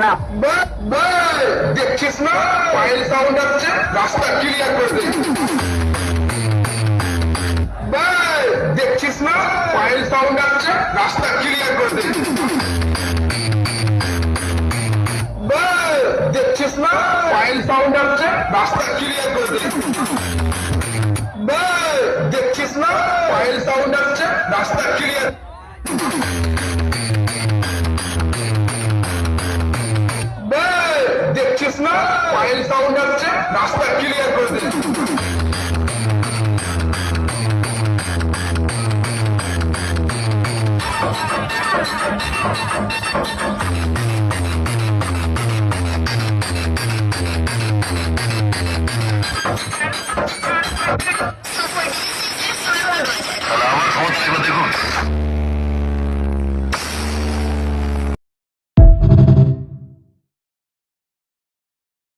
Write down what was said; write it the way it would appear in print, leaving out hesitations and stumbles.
না। দেখছিস না পায়ের সাউন্ড আসছে, রাস্তা ক্লিয়ার করে দে। দেখছিস না পায়ের সাউন্ড আসছে, রাস্তা ক্লিয়ার করে দে। দেখছিস না পায়ের সাউন্ড আসছে, রাস্তা ক্লিয়ার করে দে। দেখছিস না পায়ের সাউন্ড আসছে, রাস্তা ক্লিয়ার। দেখছিস না পায়ের সাউন্ড আসছে, রাস্তা ক্লিয়ার করে দে। আমার খবর ছিল দেখুন।